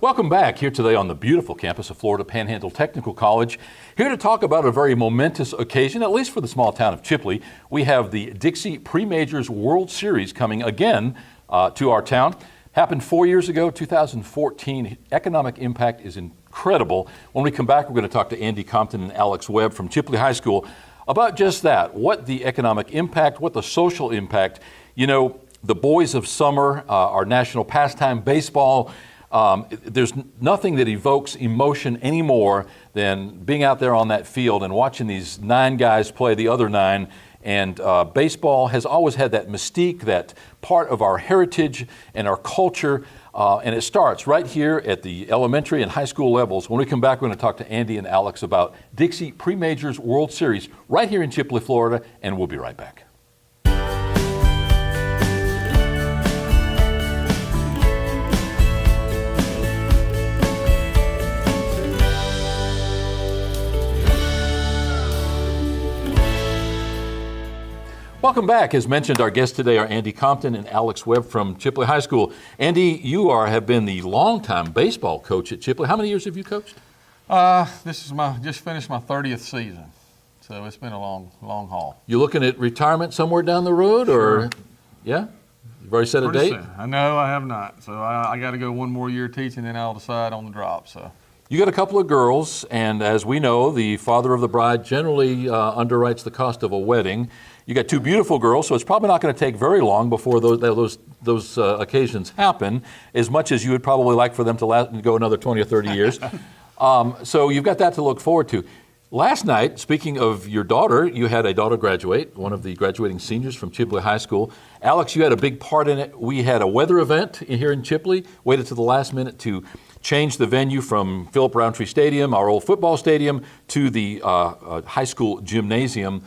Welcome back here today on the beautiful campus of Florida Panhandle Technical College. Here to talk about a very momentous occasion, at least for the small town of Chipley. We have the Dixie Pre-Majors World Series coming again to our town. Happened 4 years ago, 2014. Economic impact is incredible. When we come back, we're going to talk to Andy Compton and Alex Webb from Chipley High School about just that, what the economic impact, what the social impact. You know, the boys of summer, our national pastime, baseball. There's nothing that evokes emotion anymore than being out there on that field and watching these 9 guys play the other 9. And baseball has always had that mystique, that part of our heritage and our culture. And it starts right here at the elementary and high school levels. When we come back, we're going to talk to Andy and Alex about Dixie Pre-Majors World Series right here in Chipley, Florida. And we'll be right back. Welcome back. As mentioned, our guests today are Andy Compton and Alex Webb from Chipley High School. Andy, you have been the longtime baseball coach at Chipley. How many years have you coached? This is just finished my 30th season, so it's been a long haul. You looking at retirement somewhere down the road, Sure. or yeah? You've already set a Pretty date? soon. No, I have not. So I got to go one more year teaching, then I'll decide on the drop. So. You got a couple of girls, and as we know, the father of the bride generally underwrites the cost of a wedding. You got 2 beautiful girls, so it's probably not going to take very long before those occasions happen, as much as you would probably like for them to last and go another 20 or 30 years. So you've got that to look forward to. Last night, speaking of your daughter, you had a daughter graduate, one of the graduating seniors from Chipley High School. Alex, you had a big part in it. We had a weather event here in Chipley, waited to the last minute to change the venue from Philip Roundtree Stadium, our old football stadium, to the high school gymnasium.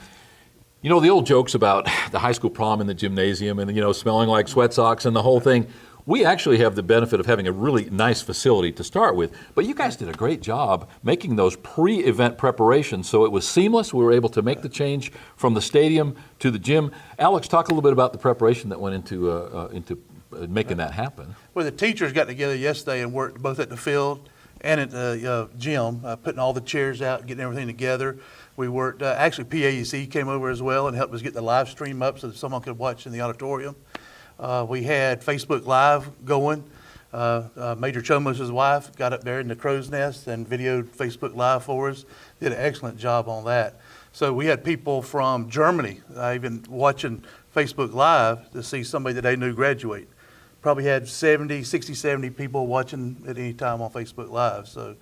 You know, the old jokes about the high school prom in the gymnasium and, you know, smelling like sweat socks and the whole thing. We actually have the benefit of having a really nice facility to start with. But you guys did a great job making those pre-event preparations so it was seamless. We were able to make the change from the stadium to the gym. Alex, talk a little bit about the preparation that went into making that happen. Well, the teachers got together yesterday and worked both at the field and at the gym, putting all the chairs out, getting everything together. We worked, actually PAEC came over as well and helped us get the live stream up so that someone could watch in the auditorium. We had Facebook Live going. Major Chomos' wife got up there in the crow's nest and videoed Facebook Live for us. Did an excellent job on that. So we had people from Germany even watching Facebook Live to see somebody that they knew graduate. Probably had 60, 70 people watching at any time on Facebook Live. So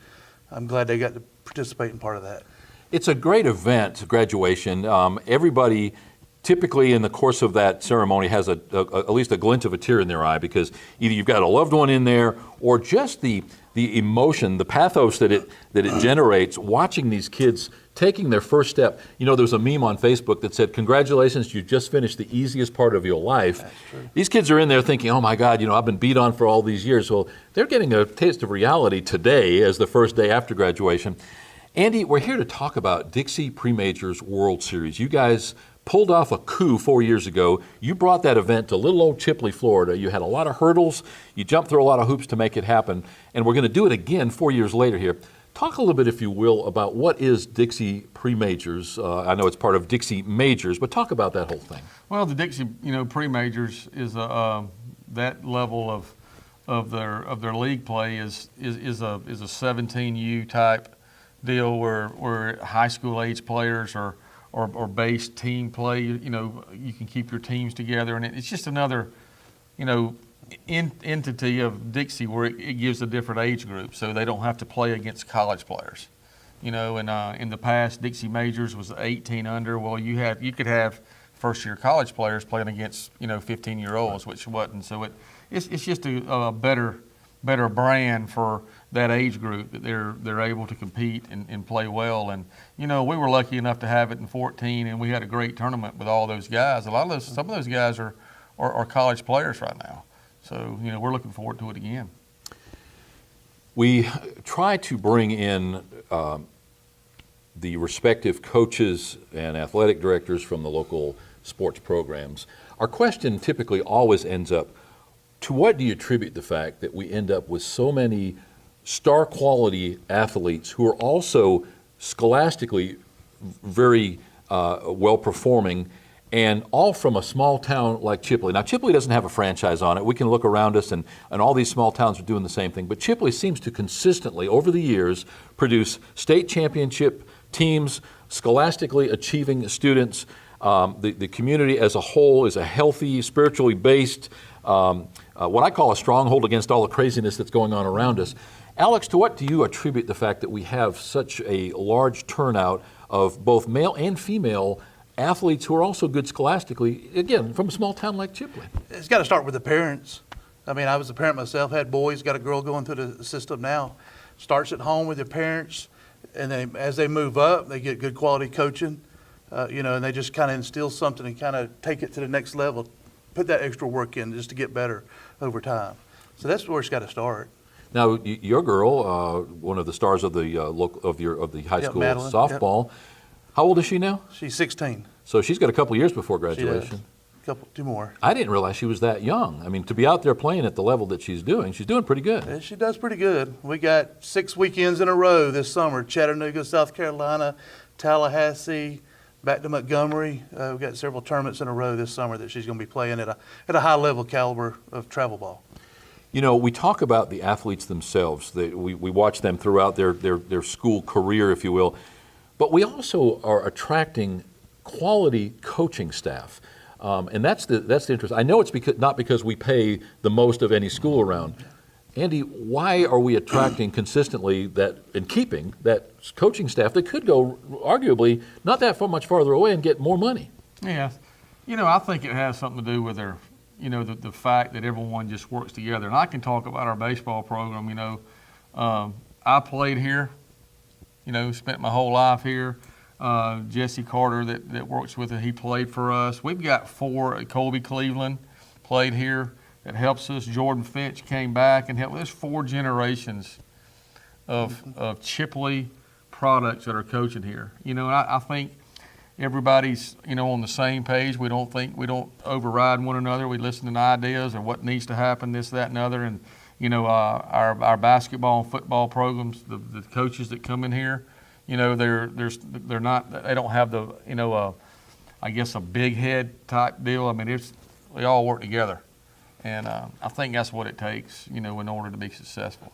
I'm glad they got to participate in part of that. It's a great event, graduation. Everybody typically in the course of that ceremony has at least a glint of a tear in their eye, because either you've got a loved one in there or just the emotion, the pathos that it generates watching these kids taking their first step. You know, there's a meme on Facebook that said, "Congratulations, you just finished the easiest part of your life." That's true. These kids are in there thinking, "Oh my God, you know, I've been beat on for all these years." Well, they're getting a taste of reality today as the first day after graduation. Andy, we're here to talk about Dixie Pre-Majors World Series. You guys pulled off a coup 4 years ago. You brought that event to little old Chipley, Florida. You had a lot of hurdles. You jumped through a lot of hoops to make it happen. And we're going to do it again 4 years later here. Talk a little bit, if you will, about what is Dixie Pre-Majors. I know it's part of Dixie Majors, but talk about that whole thing. Well, the Dixie, Pre-Majors is that level of their league play is a 17U type deal where high school age players or base team play. You can keep your teams together, and it's just another, entity of Dixie where it gives a different age group, so they don't have to play against college players. And in the past, Dixie Majors was 18 under. Well, you could have first year college players playing against 15-year-olds, which wasn't. So it's just a better brand for that age group, that they're able to compete and play well. And we were lucky enough to have it in 14, and we had a great tournament with all those guys. Some of those guys are college players right now. So we're looking forward to it again. We try to bring in the respective coaches and athletic directors from the local sports programs. Our question typically always ends up, to what do you attribute the fact that we end up with so many star quality athletes who are also scholastically very well performing, and all from a small town like Chipley. Now, Chipley doesn't have a franchise on it. We can look around us, and all these small towns are doing the same thing. But Chipley seems to consistently, over the years, produce state championship teams, scholastically achieving students. The community as a whole is a healthy, spiritually based, what I call a stronghold against all the craziness that's going on around us. Alex, to what do you attribute the fact that we have such a large turnout of both male and female athletes who are also good scholastically, again, from a small town like Chipley? It's got to start with the parents. I mean, I was a parent myself, had boys, got a girl going through the system now. Starts at home with their parents, and then as they move up, they get good quality coaching, and they just kind of instill something and kind of take it to the next level, put that extra work in just to get better over time. So that's where it's got to start. Now, your girl, one of the stars of the of the high school Madeline, softball, how old is she now? She's 16. So she's got a couple years before She does. graduation. Two more. I didn't realize she was that young. I mean, to be out there playing at the level that she's doing pretty good. Yeah, she does pretty good. We got 6 weekends in a row this summer: Chattanooga, South Carolina, Tallahassee, back to Montgomery. We've got several tournaments in a row this summer that she's going to be playing at a high level caliber of travel ball. You know, we talk about the athletes themselves. We watch them throughout their school career, if you will. But we also are attracting quality coaching staff. And that's the interest. I know it's not because we pay the most of any school around. Andy, why are we attracting consistently and keeping that coaching staff that could go arguably not that much farther away and get more money? Yeah. I think it has something to do with the fact that everyone just works together. And I can talk about our baseball program. I played here, spent my whole life here. Jesse Carter that works with it, he played for us. We've got 4, Colby Cleveland played here, that helps us. Jordan Finch came back and helped. There's 4 generations of Chipley products that are coaching here. And I think everybody's, on the same page. We don't override one another. We listen to ideas or what needs to happen, this, that, and other. And, our basketball and football programs, the coaches that come in here, they don't have the, I guess a big head type deal. I mean, they all work together. And I think that's what it takes, in order to be successful.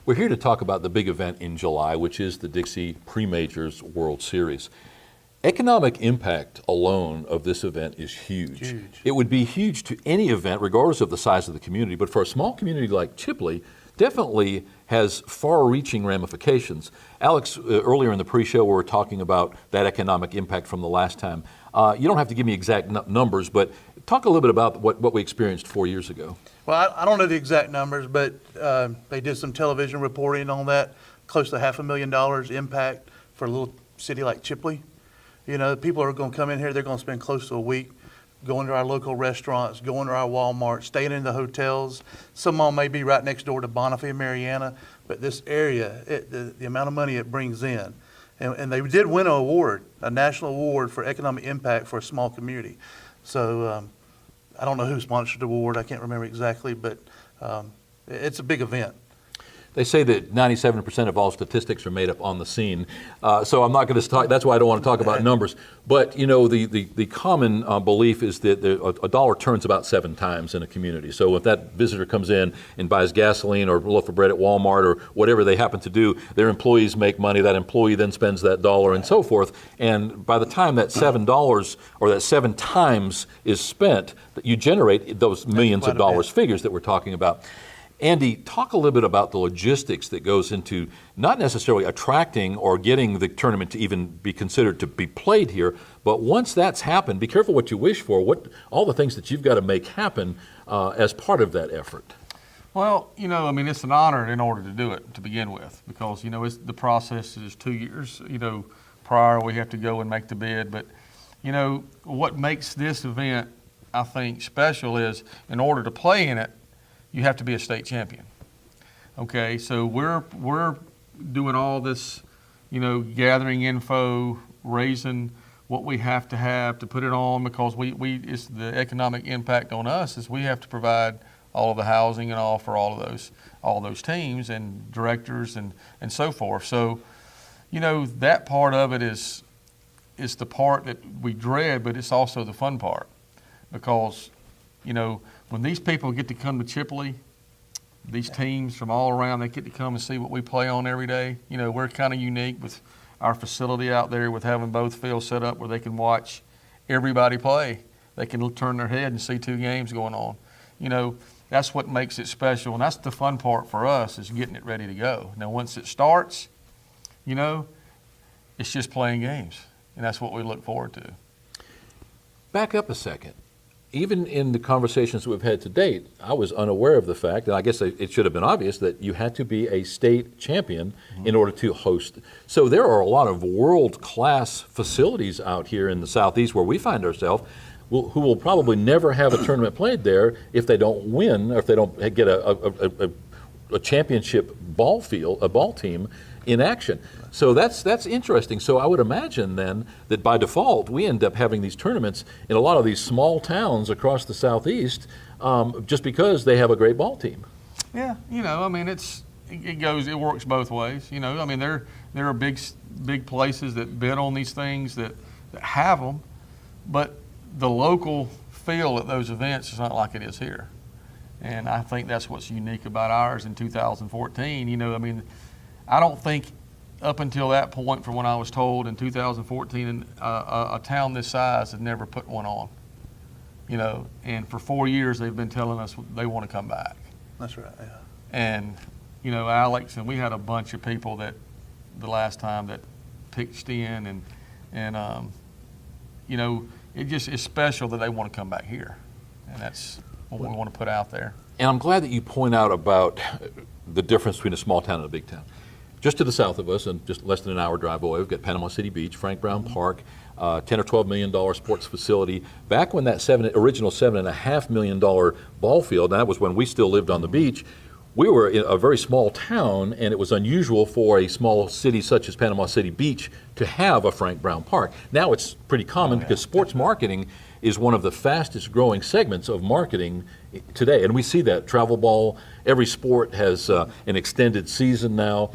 We're here to talk about the big event in July, which is the Dixie Pre-Majors World Series. Economic impact alone of this event is huge. It would be huge to any event, regardless of the size of the community, but for a small community like Chipley, definitely has far-reaching ramifications. Alex, earlier in the pre-show, we were talking about that economic impact from the last time. You don't have to give me exact numbers, but talk a little bit about what we experienced 4 years ago. Well, I don't know the exact numbers, but they did some television reporting on that. Close to $500,000 impact for a little city like Chipley. People are going to come in here, they're going to spend close to a week going to our local restaurants, going to our Walmart, staying in the hotels. Some of them may be right next door to Bonifay and Mariana, but this area, the amount of money it brings in. And they did win an award, a national award for economic impact for a small community. So I don't know who sponsored the award, I can't remember exactly, but it's a big event. They say that 97% of all statistics are made up on the scene. So I'm not going to talk, that's why I don't want to talk about numbers. But, the common belief is that a dollar turns about 7 times in a community. So if that visitor comes in and buys gasoline or a loaf of bread at Walmart or whatever they happen to do, their employees make money, that employee then spends that dollar and so forth. And by the time that $7 or that 7 times is spent, you generate those millions of dollars figures that we're talking about. Andy, talk a little bit about the logistics that goes into not necessarily attracting or getting the tournament to even be considered to be played here, but once that's happened, be careful what you wish for, all the things that you've got to make happen as part of that effort. Well, it's an honor in order to do it to begin with, because, the process is 2 years, prior we have to go and make the bid. But, what makes this event, I think, special is in order to play in it, you have to be a state champion. Okay, so we're doing all this, gathering info, raising what we have to put it on, because it's the economic impact on us is we have to provide all of the housing and all for all of those teams and directors and so forth. So, that part of it is the part that we dread, but it's also the fun part, because, when these people get to come to Chipley, these teams from all around, they get to come and see what we play on every day. We're kind of unique with our facility out there, with having both fields set up where they can watch everybody play. They can turn their head and see 2 games going on. That's what makes it special, and that's the fun part for us, is getting it ready to go. Now, once it starts, it's just playing games, and that's what we look forward to. Back up a second. Even in the conversations we've had to date, I was unaware of the fact, and I guess it should have been obvious, that you had to be a state champion in order to host. So there are a lot of world-class facilities out here in the Southeast where we find ourselves, who will probably never have a tournament played there if they don't win, or if they don't get a championship ball field, a ball team in action. So that's interesting. So I would imagine then that by default we end up having these tournaments in a lot of these small towns across the Southeast, just because they have a great ball team. Yeah, it works both ways. There are big places that bid on these things that have them, but the local feel at those events is not like it is here. And I think that's what's unique about ours in 2014. I don't think up until that point, from when I was told in 2014, a town this size had never put one on. And for 4 years they've been telling us they want to come back. That's right, yeah. And, Alex, and we had a bunch of people that the last time that pitched in, and it just is special that they want to come back here. And that's what we want to put out there. And I'm glad that you point out about the difference between a small town and a big town. Just to the south of us, and just less than an hour drive away, we've got Panama City Beach, Frank Brown Park, $10 or $12 million sports facility. Back when that original $7.5 million ball field, and that was when we still lived on the beach, we were in a very small town, and it was unusual for a small city such as Panama City Beach to have a Frank Brown Park. Now it's pretty common because sports marketing is one of the fastest growing segments of marketing today. And we see that. Travel ball, every sport has an extended season now.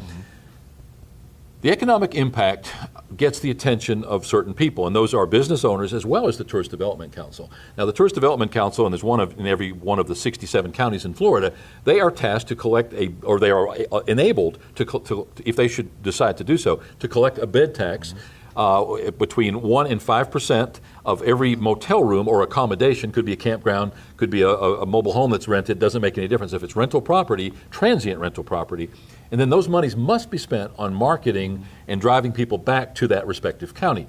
The economic impact gets the attention of certain people, and those are business owners as well as the Tourist Development Council. Now, the Tourist Development Council, and there's one in every one of the 67 counties in Florida, they are tasked to collect or they are enabled to, if they should decide to do so, to collect a bed tax between 1% and 5% of every motel room or accommodation. Could be a campground, could be a mobile home that's rented, doesn't make any difference. If it's rental property, transient rental property, and then those monies must be spent on marketing and driving people back to that respective county.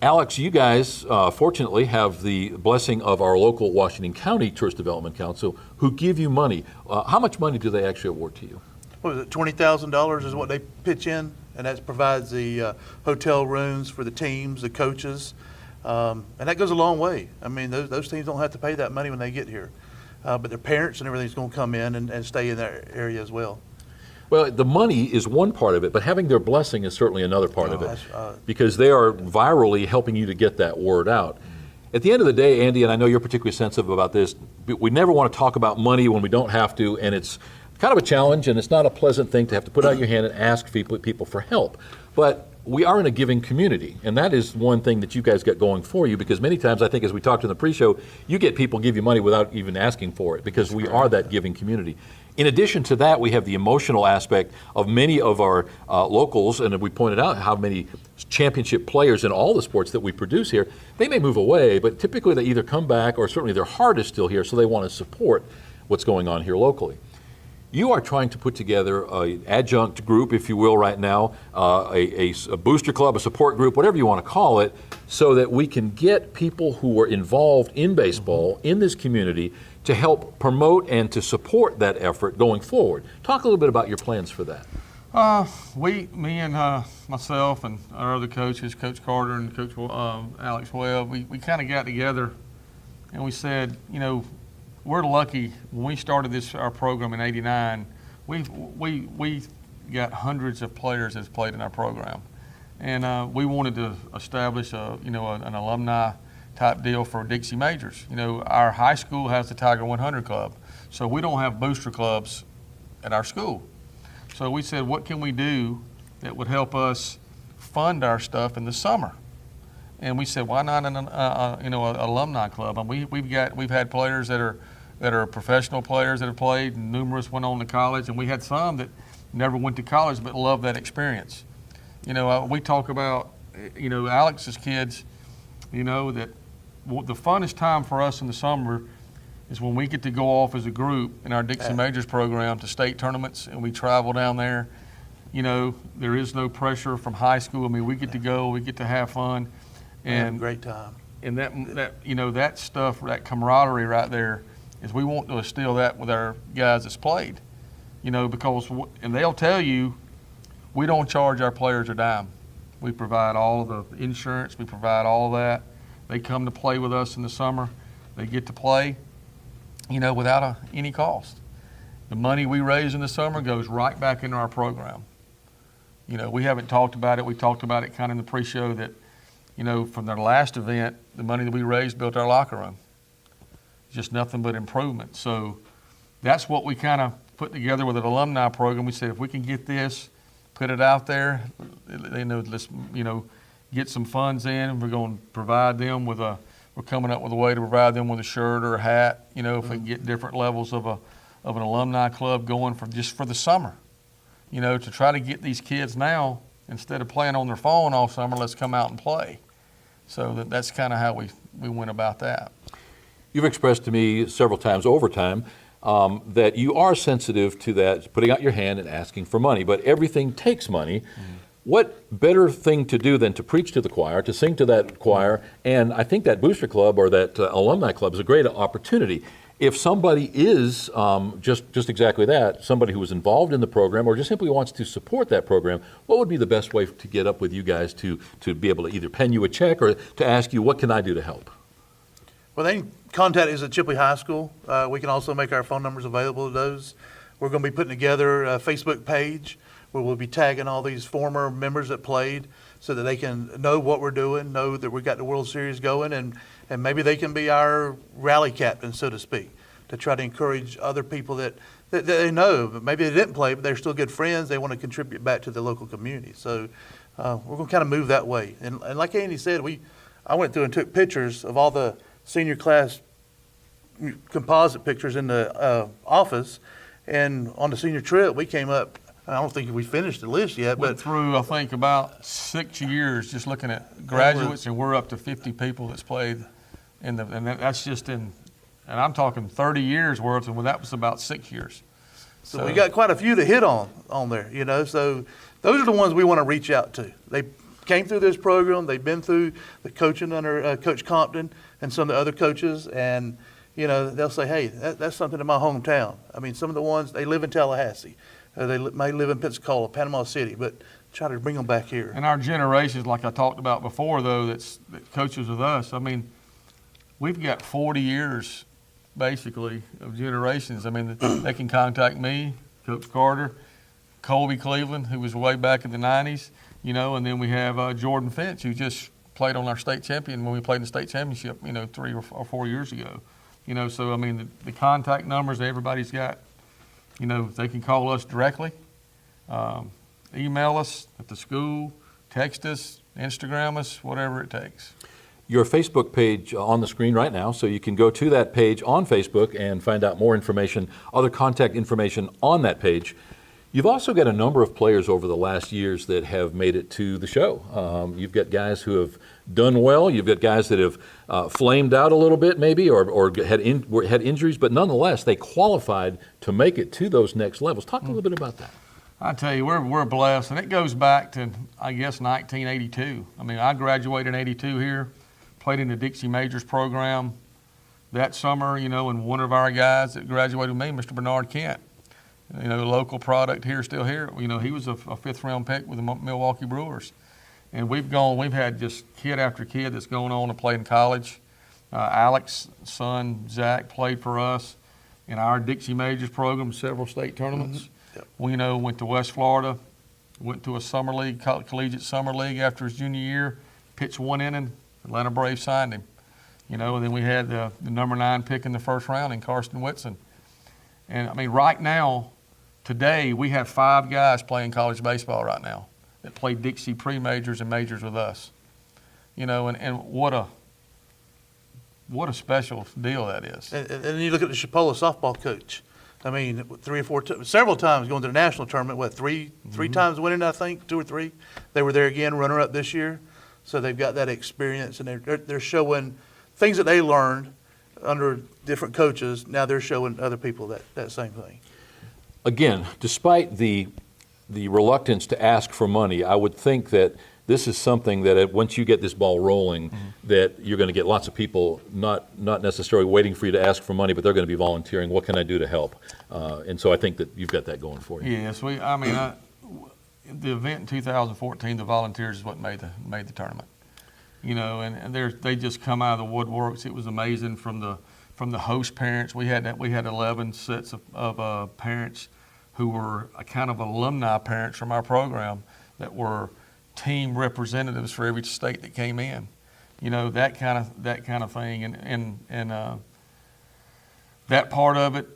Alex, you guys fortunately have the blessing of our local Washington County Tourist Development Council, who give you money. How much money do they actually award to you? What was it, $20,000 is what they pitch in, and that provides the hotel rooms for the teams, the coaches, and that goes a long way. Those teams don't have to pay that money when they get here, but their parents and everything's going to come in and stay in that area as well. Well, the money is one part of it, but having their blessing is certainly another part of it, because they are virally helping you to get that word out. At the end of the day, Andy, and I know you're particularly sensitive about this, we never want to talk about money when we don't have to, and it's kind of a challenge, and it's not a pleasant thing to have to put out your hand and ask people for help. But we are in a giving community, and that is one thing that you guys got going for you, because many times, I think as we talked in the pre-show, you get people give you money without even asking for it, because we are that giving community. In addition to that, we have the emotional aspect of many of our locals, and we pointed out how many championship players in all the sports that we produce here. They may move away, but typically they either come back, or certainly their heart is still here, so they want to support what's going on here locally. You are trying to put together an adjunct group, if you will, right now, a booster club, a support group, whatever you want to call it, so that we can get people who are involved in baseball in this community to help promote and to support that effort going forward. Talk a little bit about your plans for that. Me and myself and our other coaches, Coach Carter and Coach Alex Webb, we kind of got together and we said, we're lucky. When we started our program in '89, we got hundreds of players that's played in our program, and we wanted to establish an alumni type deal for Dixie majors. Our high school has the Tiger 100 Club. So we don't have booster clubs at our school. So we said, what can we do that would help us fund our stuff in the summer? And we said, why not an alumni club? And we've had players that are professional players that have played, and numerous went on to college, and we had some that never went to college but loved that experience. We talk about, Alex's kids, that the funnest time for us in the summer is when we get to go off as a group in our Dixie Majors program to state tournaments, and we travel down there. There is no pressure from high school. I mean, we get to go, we get to have fun. And great time. And that stuff, that camaraderie right there, is we want to instill that with our guys that's played. Because, and they'll tell you, we don't charge our players a dime. We provide all the insurance, we provide all that. They come to play with us in the summer. They get to play, without any cost. The money we raise in the summer goes right back into our program. We haven't talked about it. We talked about it kind of in the pre-show that, from their last event, the money that we raised built our locker room. Just nothing but improvement. So that's what we kind of put together with an alumni program. We said, if we can get this, put it out there, let's, get some funds in. We're going to provide them with we're coming up with a way to provide them with a shirt or a hat, if we can get different levels of an alumni club going for the summer, to try to get these kids now, instead of playing on their phone all summer, let's come out and play. So that's kind of how we went about that. You've expressed to me several times over time that you are sensitive to that, putting out your hand and asking for money, but everything takes money. Mm-hmm. What better thing to do than to preach to the choir, to sing to that choir, and I think that booster club or that alumni club is a great opportunity. If somebody is just exactly that, somebody who is involved in the program or just simply wants to support that program, what would be the best way to get up with you guys to be able to either pen you a check or to ask you, what can I do to help? Well, they can contact us at Chipley High School. We can also make our phone numbers available to those. We're going to be putting together a Facebook page where we'll be tagging all these former members that played so that they can know what we're doing, know that we've got the World Series going, and maybe they can be our rally captain, so to speak, to try to encourage other people that they know, but maybe they didn't play, but they're still good friends. They want to contribute back to the local community. So we're going to kind of move that way. And like Andy said, I went through and took pictures of all the senior class composite pictures in the office, and on the senior trip, we came up, I don't think we finished the list yet, Went but through, I think, about 6 years just looking at graduates, and we're up to 50 people that's played and that's just and I'm talking 30 years worth, and that was about 6 years. So we got quite a few to hit on there, So those are the ones we want to reach out to. They came through this program. They've been through the coaching under Coach Compton and some of the other coaches, and they'll say, hey, that's something in my hometown. I mean, some of the ones, they live in Tallahassee. They may live in Pensacola, Panama City, but try to bring them back here. And our generations, like I talked about before, though, that coaches with us, I mean, we've got 40 years, basically, of generations. I mean, they can contact me, Coach Carter, Colby Cleveland, who was way back in the 90s, and then we have Jordan Finch, who just played on our state champion when we played in the state championship, 3 or 4 years ago. So, I mean, the contact numbers that everybody's got, they can call us directly, email us at the school, text us, Instagram us, whatever it takes. Your Facebook page on the screen right now, so you can go to that page on Facebook and find out more information, other contact information on that page. You've also got a number of players over the last years that have made it to the show. You've got guys who have done well. You've got guys that have flamed out a little bit maybe or had injuries, but nonetheless, they qualified to make it to those next levels. Talk a little bit about that. I tell you, we're blessed, and it goes back to, I guess, 1982. I mean, I graduated in 82 here, played in the Dixie Majors program that summer, and one of our guys that graduated with me, Mr. Bernard Kent, local product here, still here. He was a fifth-round pick with the Milwaukee Brewers. And we've had just kid after kid that's going on to play in college. Alex's son, Zach, played for us in our Dixie Majors program, several state tournaments. Mm-hmm. Yep. We went to West Florida, went to a summer league, collegiate summer league after his junior year, pitched one inning, Atlanta Braves signed him. And then we had the number 9 pick in the first round in Karsten Whitson. And I mean, right now, today, we have 5 guys playing college baseball right now that play Dixie pre-majors and majors with us. You know, and what a special deal that is. And then you look at the Chipley softball coach. I mean, several times going to the national tournament. What, three times winning? I think 2 or 3. They were there again, runner-up this year. So they've got that experience, and they're showing things that they learned under different coaches. Now they're showing other people that same thing. Again, despite the reluctance to ask for money, I would think that this is something that once you get this ball rolling, that you're going to get lots of people not necessarily waiting for you to ask for money, but they're going to be volunteering. What can I do to help? And so I think that you've got that going for you. Yes, the event in 2014, the volunteers is what made the tournament. You know, and they just come out of the woodworks. It was amazing from the host parents. We had 11 sets of parents who were a kind of alumni parents from our program that were team representatives for every state that came in. You know, that kind of thing, and that part of it,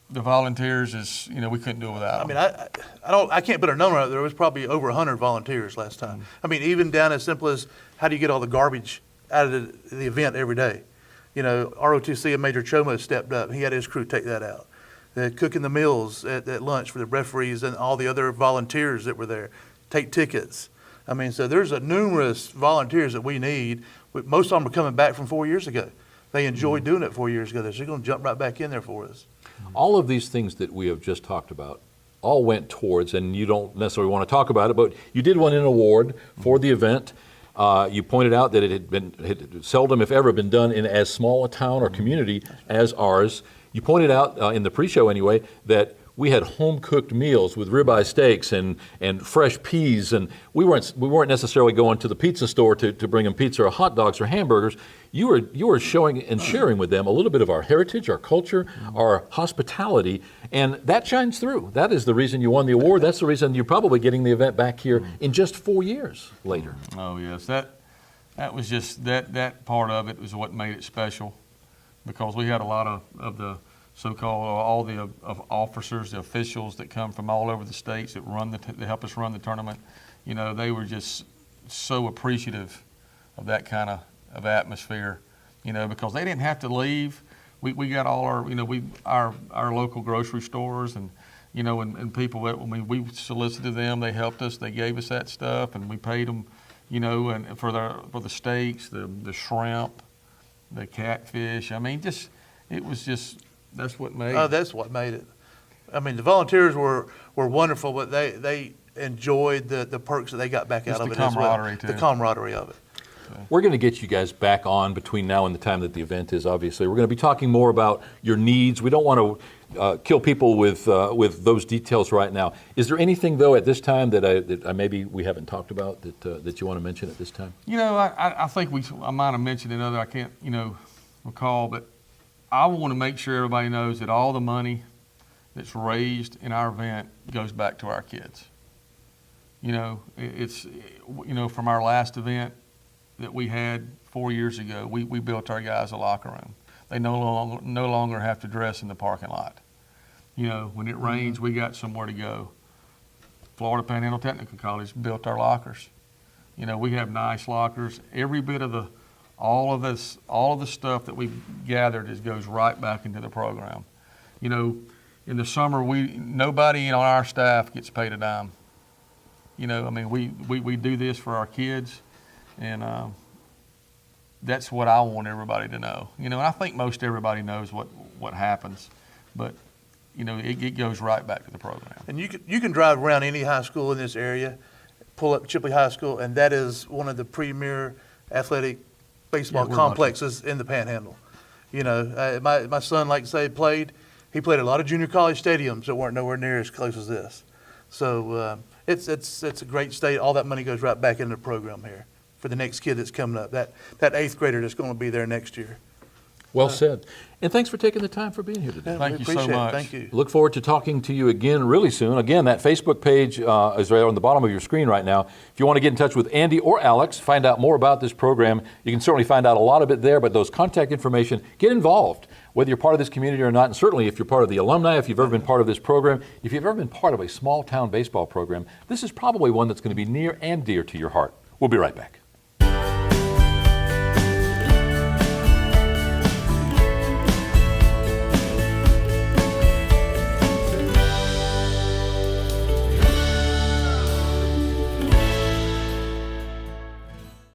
the volunteers is, you know, we couldn't do it without them. I mean, I can't put a number out there. It was probably over 100 volunteers last time. I mean, even down as simple as how do you get all the garbage out of the event every day? You know, ROTC and Major Chomo stepped up. He had his crew take that out. They're cooking the meals at lunch for the referees and all the other volunteers that were there. Take tickets. I mean, so there's numerous volunteers that we need. Most of them are coming back from 4 years ago. They enjoyed doing it 4 years ago. They're going to jump right back in there for us. All of these things that we have just talked about all went towards, and you don't necessarily want to talk about it, but you did win an award for the event. You pointed out that it had seldom, if ever, been done in as small a town or community as ours. You pointed out, in the pre-show anyway, that we had home-cooked meals with ribeye steaks and fresh peas, and we weren't necessarily going to the pizza store to bring them pizza or hot dogs or hamburgers. You were showing and sharing with them a little bit of our heritage, our culture, our hospitality, and that shines through. That is the reason you won the award. That's the reason you're probably getting the event back here in just 4 years later. Oh yes, that was just that part of it was what made it special, because we had a lot of the so-called all the officers, the officials that come from all over the states that help us run the tournament. You know, they were just so appreciative of that kind of atmosphere. You know, because they didn't have to leave. We got all our, you know, our local grocery stores and, you know, and people that when we solicited them, they helped us. They gave us that stuff, and we paid them, you know, and for the steaks, the shrimp, the catfish. I mean, it was just. That's what made it. Oh, that's what made it. I mean, the volunteers were wonderful, but they enjoyed the perks that they got back out of it as well. Too. The camaraderie of it. We're going to get you guys back on between now and the time that the event is, obviously. We're going to be talking more about your needs. We don't want to kill people with those details right now. Is there anything, though, at this time that maybe we haven't talked about that you want to mention at this time? You know, I think I might have mentioned another. I can't, you know, recall, but I want to make sure everybody knows that all the money that's raised in our event goes back to our kids. You know, it's, you know, from our last event that we had 4 years ago, we built our guys a locker room. They no longer have to dress in the parking lot. You know, when it rains, we got somewhere to go. Florida Panhandle Technical College built our lockers. You know, we have nice lockers. Every bit of all of the stuff that we gathered goes right back into the program. You know, in the summer, nobody on our staff gets paid a dime. You know, I mean, we do this for our kids, and that's what I want everybody to know. You know, and I think most everybody knows what happens, but you know, it goes right back to the program. And you can drive around any high school in this area, pull up Chipley High School, and that is one of the premier athletic baseball complexes in the Panhandle. You know, my son, like I say, he played a lot of junior college stadiums that weren't nowhere near as close as this. So it's a great state. All that money goes right back into the program here for the next kid that's coming up, that 8th grader that's going to be there next year. Well said. And thanks for taking the time for being here today. Yeah, Thank you so much. Thank you. Look forward to talking to you again really soon. Again, that Facebook page is right on the bottom of your screen right now. If you want to get in touch with Andy or Alex, find out more about this program, you can certainly find out a lot of it there, but those contact information, get involved. whether you're part of this community or not, and certainly if you're part of the alumni, if you've ever been part of this program, if you've ever been part of a small town baseball program, this is probably one that's going to be near and dear to your heart. We'll be right back.